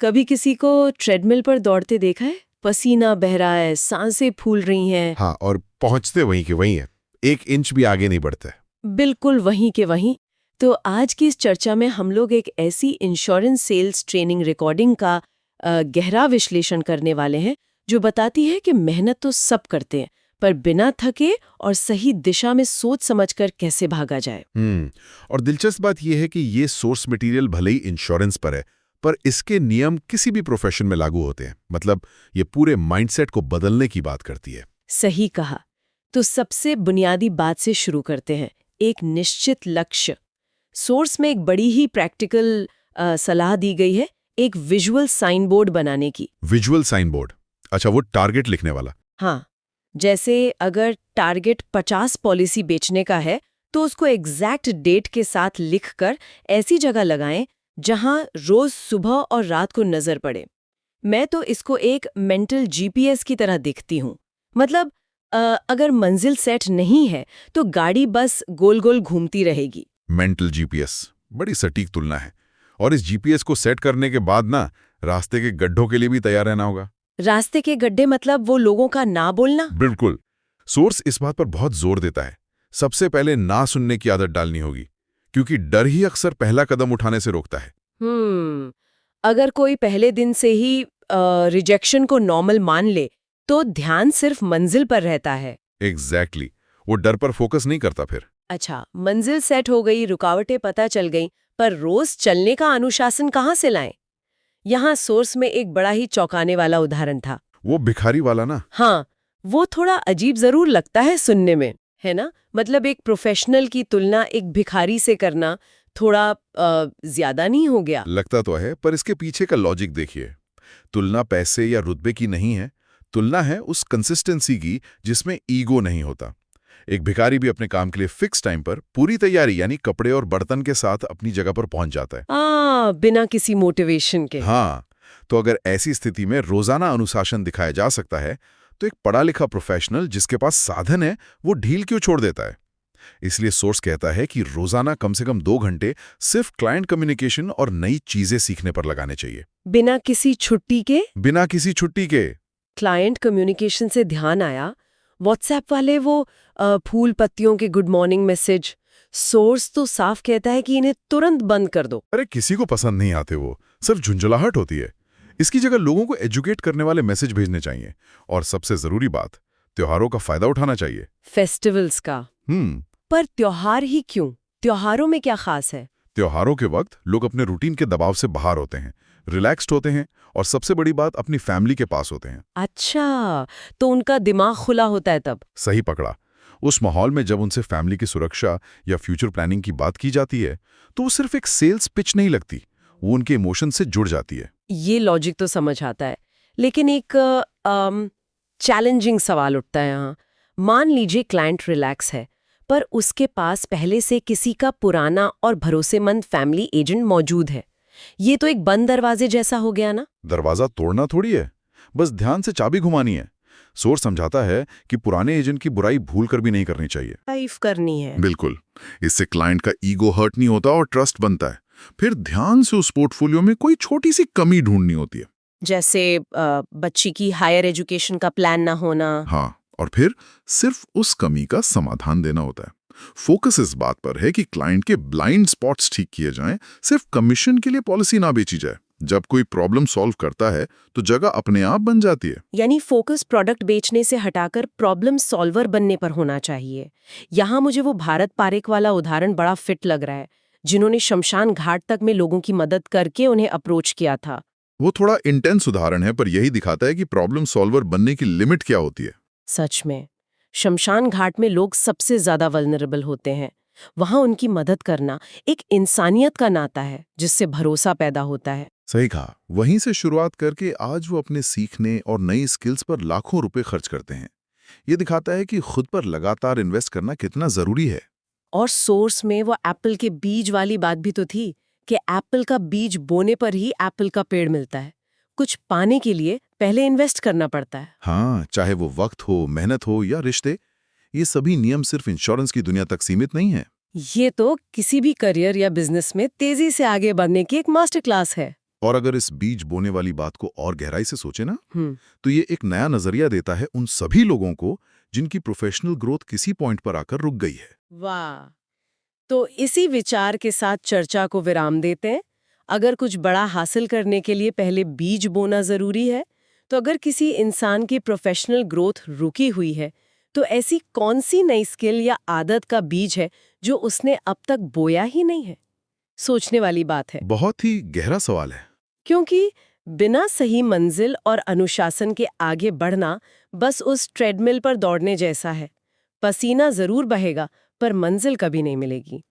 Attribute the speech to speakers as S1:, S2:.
S1: कभी किसी को ट्रेडमिल पर दौड़ते देखा है? पसीना बह रहा है, सांसें फूल रही हैं।
S2: हाँ, और पहुंचते वहीं के वहीं है, 1 इंच भी आगे नहीं बढ़ते।
S1: बिल्कुल वहीं के वहीं। तो आज की इस चर्चा में हम लोग एक ऐसी इंश्योरेंस सेल्स ट्रेनिंग रिकॉर्डिंग का गहरा विश्लेषण करने वाले हैं जो बताती है कि मेहनत तो सब करते हैं, पर बिना थके और सही दिशा में सोच समझकर कैसे भागा जाए।
S2: और दिलचस्प बात यह है कि ये सोर्स मटेरियल भले ही इंश्योरेंस पर है, पर इसके नियम किसी भी प्रोफेशन में लागू होते हैं। मतलब ये पूरे माइंडसेट को बदलने की बात करती है।
S1: सही कहा। तो सबसे बुनियादी बात से शुरू करते हैं, एक निश्चित लक्ष्य। सोर्स में एक बड़ी ही प्रैक्टिकल सलाह दी गई है, एक विजुअल साइन बोर्ड बनाने की।
S2: Visual sign board? अच्छा, वो टारगेट लिखने वाला।
S1: हाँ, जैसे अगर टारगेट 50 पॉलिसी बेचने का है तो उसको एग्जैक्ट डेट के साथ लिखकर ऐसी जगह लगाएं जहां रोज सुबह और रात को नजर पड़े। मैं तो इसको एक मेंटल जीपीएस की तरह देखती हूँ। मतलब अगर मंजिल सेट नहीं है तो गाड़ी बस गोल गोल घूमती रहेगी।
S2: मेंटल जीपीएस, बड़ी सटीक तुलना है। और इस जीपीएस को सेट करने के बाद ना, रास्ते के गड्ढों के लिए भी तैयार रहना होगा।
S1: रास्ते के गड्ढे मतलब वो लोगों का ना बोलना?
S2: बिल्कुल। सोर्स इस बात पर बहुत जोर देता है। सबसे पहले ना सुनने की आदत डालनी होगी, क्योंकि डर ही अक्सर पहला कदम उठाने से रोकता है।
S1: अगर कोई पहले दिन से ही रिजेक्शन को नॉर्मल मान ले तो ध्यान सिर्फ मंजिल पर रहता है।
S2: एग्जैक्टली। वो डर पर फोकस नहीं करता फिर।
S1: अच्छा, मंजिल सेट हो गई, रुकावटें पता चल गई, पर रोज चलने का अनुशासन कहाँ से लाएं? यहाँ सोर्स में एक बड़ा ही चौंकाने वाला उदाहरण था।
S2: वो भिखारी वाला ना?
S1: हाँ, वो थोड़ा अजीब जरूर लगता है सुनने में, है ना? मतलब एक प्रोफेशनल की तुलना एक भिखारी से करना थोड़ा ज्यादा नहीं हो गया?
S2: लगता तो है, पर इसके पीछे का लॉजिक देखिए। तुलना पैसे या रुतबे की नहीं है, तुलना है उस कंसिस्टेंसी की जिसमें ईगो नहीं होता। एक भिखारी भी अपने काम के लिए फिक्स टाइम पर पूरी तैयारी यानी कपड़े और बर्तन के साथ अपनी जगह पर पहुंच जाता है।
S1: बिना किसी मोटिवेशन के।
S2: हाँ, तो अगर ऐसी स्थिति में रोजाना अनुशासन दिखाया जा सकता है, तो एक पढ़ा लिखा प्रोफेशनल जिसके पास साधन है, वो ढील क्यों छोड़ देता है? इसलिए सोर्स कहता है कि रोजाना कम से कम 2 घंटे सिर्फ क्लाइंट कम्युनिकेशन और नई चीजें सीखने पर लगाने चाहिए।
S1: बिना किसी छुट्टी के?
S2: बिना किसी छुट्टी के।
S1: क्लाइंट कम्युनिकेशन से ध्यान आया, व्हाट्सएप वाले वो फूल पत्तियों के गुड मॉर्निंग मैसेज, सोर्स तो साफ कहता है कि इन्हें तुरंत बंद कर दो।
S2: अरे किसी को पसंद नहीं आते, वो सिर्फ झुंझुलाहट होती है। इसकी जगह लोगों को एजुकेट करने वाले मैसेज भेजने चाहिए। और सबसे जरूरी बात, त्योहारों का फायदा उठाना चाहिए।
S1: फेस्टिवल्स का? पर त्योहार ही क्यों? त्योहारों में क्या खास है?
S2: त्योहारों के वक्त लोग अपने रूटीन के दबाव से बाहर होते हैं, रिलैक्स्ड होते हैं, और सबसे बड़ी बात, अपनी फैमिली के पास होते हैं।
S1: अच्छा, तो उनका दिमाग खुला होता है तब?
S2: सही पकड़ा। उस माहौल में जब उनसे फैमिली की सुरक्षा या फ्यूचर प्लानिंग की बात की जाती है, तो वो सिर्फ एक सेल्स पिच नहीं लगती, वो उनके इमोशन से जुड़ जाती है।
S1: ये लॉजिक तो समझ आता है, लेकिन एक चैलेंजिंग सवाल उठता है यहाँ। मान लीजिए क्लाइंट रिलैक्स है, पर उसके पास पहले से किसी का पुराना और भरोसेमंद फैमिली एजेंट मौजूद है। ये तो एक बंद दरवाजे जैसा हो गया ना?
S2: दरवाजा तोड़ना थोड़ी है, बस ध्यान से चाबी घुमानी है। सोर्स समझाता है कि पुराने एजेंट की बुराई भूल कर भी नहीं करनी चाहिए।
S1: तारीफ करनी है।
S2: बिल्कुल। इससे क्लाइंट का ईगो हर्ट नहीं होता और ट्रस्ट बनता है। फिर ध्यान से उस पोर्टफोलियो में कोई छोटी सी कमी ढूंढनी होती है।
S1: जैसे बच्ची की हायर एजुकेशन का प्लान ना होना।
S2: हाँ, और फिर सिर्फ उस कमी का समाधान देना होता है। फोकस इस बात पर है कि क्लाइंट के ब्लाइंड स्पॉट्स ठीक किए जाएं, सिर्फ कमीशन के लिए पॉलिसी ना बेची जाए। जब कोई प्रॉब्लम सॉल्व करता है तो जगह अपने आप बन जाती है।
S1: यानी फोकस प्रोडक्ट बेचने से हटाकर प्रॉब्लम सॉल्वर बनने पर होना चाहिए। यहाँ मुझे वो भारत पारेख वाला उदाहरण बड़ा फिट लग रहा है, जिन्होंने शमशान घाट तक में लोगों की मदद करके उन्हें अप्रोच किया था।
S2: वो थोड़ा इंटेंस उदाहरण है, पर यही दिखाता है कि प्रॉब्लम सॉल्वर बनने की लिमिट क्या होती है।
S1: सच में, शमशान घाट में लोग सबसे ज्यादा वल्नरेबल होते हैं। वहां उनकी मदद करना एक इंसानियत का नाता है जिससे भरोसा पैदा होता है।
S2: सही कहा। वहीं से शुरुआत करके आज वो अपने सीखने और नई स्किल्स पर लाखों रुपए खर्च करते हैं। ये दिखाता है कि खुद पर लगातार इन्वेस्ट करना कितना जरूरी है।
S1: और सोर्स में वो एप्पल के बीज वाली बात भी तो थी कि एप्पल का बीज बोने पर ही एप्पल का पेड़ मिलता है। कुछ पाने के लिए पहले इन्वेस्ट करना पड़ता है।
S2: हाँ, चाहे वो वक्त हो, मेहनत हो या रिश्ते, ये सभी नियम सिर्फ इंश्योरेंस की दुनिया तक सीमित नहीं है।
S1: ये तो किसी भी करियर या बिजनेस में तेजी से आगे बढ़ने की एक मास्टर क्लास है।
S2: और अगर इस बीज बोने वाली बात को और गहराई से सोचे ना,
S1: हम्म।
S2: तो ये एक नया नजरिया देता है उन सभी लोगों को जिनकी प्रोफेशनल ग्रोथ किसी पॉइंट पर आकर रुक गई है।
S1: वाह। तो इसी विचार के साथ चर्चा को विराम देते हैं। अगर कुछ बड़ा हासिल करने के लिए पहले बीज बोना जरूरी है, तो अगर किसी इंसान की प्रोफेशनल ग्रोथ रुकी हुई है, तो ऐसी कौन सी नई स्किल या आदत का बीज है जो उसने अब तक बोया ही नहीं है? सोचने वाली बात है,
S2: बहुत ही गहरा सवाल है।
S1: क्योंकि बिना सही मंजिल और अनुशासन के आगे बढ़ना बस उस ट्रेडमिल पर दौड़ने जैसा है। पसीना जरूर बहेगा, पर मंजिल कभी नहीं मिलेगी।